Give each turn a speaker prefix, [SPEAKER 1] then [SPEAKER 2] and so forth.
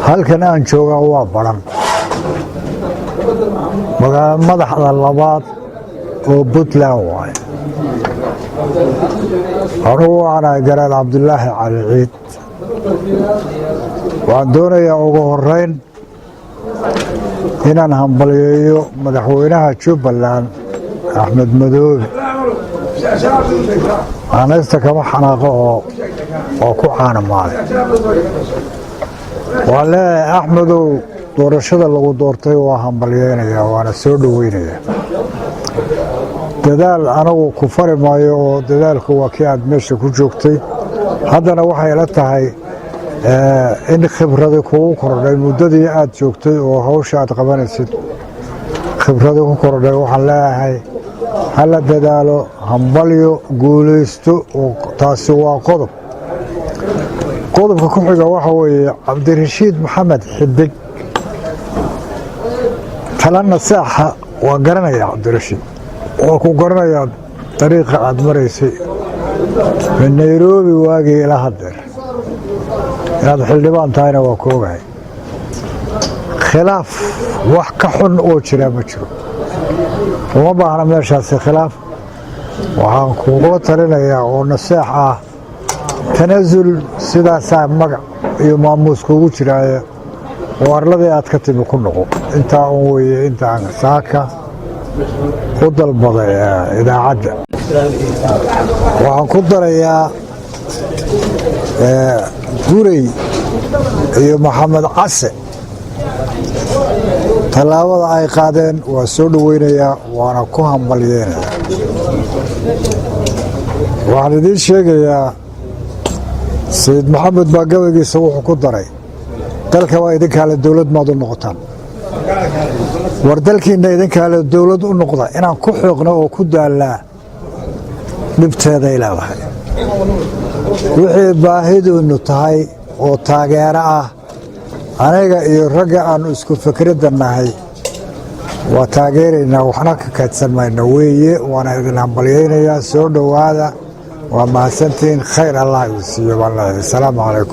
[SPEAKER 1] halkan aan joogaa waa Baran magaalada madaxda labaad oo Puntland waaye anugu waxaan garaad Cabdulaahi Cali Ciid waan doonayaa ugu horeyn inaan hambaliyeeyo madaxweynaha Jubbaland Axmed Madoobe aanaysta kama xanaaqo oo ku caanamaaday wale Axmedow doorashada lagu doortay waa hambaliyeynaya waana soo dhaweynaya dadaal anagu ku fari maayo oo dadaalku waa kii aad meesha ku joogtay haddana waxay la tahay in khibradi kugu kordhay muddadii aad joogtay oo hawsha aad qabanaysid khibradi ku kordhay waxaan leeyahay hala dadaalo hambalyo guulaysto oo taasi waa qodobka ku xiga waxa weeye Cabdirashiid Maxamed Xidig talana saaxa waa garanaya Cabdirashiid oo ku garanaya dariiqa aad maraysay min Nairobi waagii ilaa hadda inaad xildhibaan tahayna waa koogahay khilaaf wax ka xun oo jira ma jiro uma baahna meeshaasi khilaaf waxaan kuuga talinayaa oo naseex ah tanaasul sidaasaa magac iyo maamuus kuugu jiraaye oo arladii aad ka timi ku noqo intaa un weeye intaan saaka u dalbaday idaacadda waxaan ku darayaa Gurey iyo Maxamed Case tallaabada ay qaadeen waa soo dhaweynayaa waana ku hambalyeynaya waxaan idiin sheegayaa Sayid Maxamed baa gabaygiisa wuxuu ku daray dalka waa idinkaale dowlad maad u noqotaan war dalkiina idinkaale dowlad u noqda inaan ku xooqno oo ku daalaa dhibteeday leedahay wixii baahiduunu tahay oo taageero ah aniga iyo ragga aanu isku fikradda nahay waa taageeraynaa waxna ka kaydsan mayno weeye waana idin hambalyeynayaa soo dhowaada waa mahadsantihiin khayr allah idin siiyo baan leeyahay asalaamu calaykum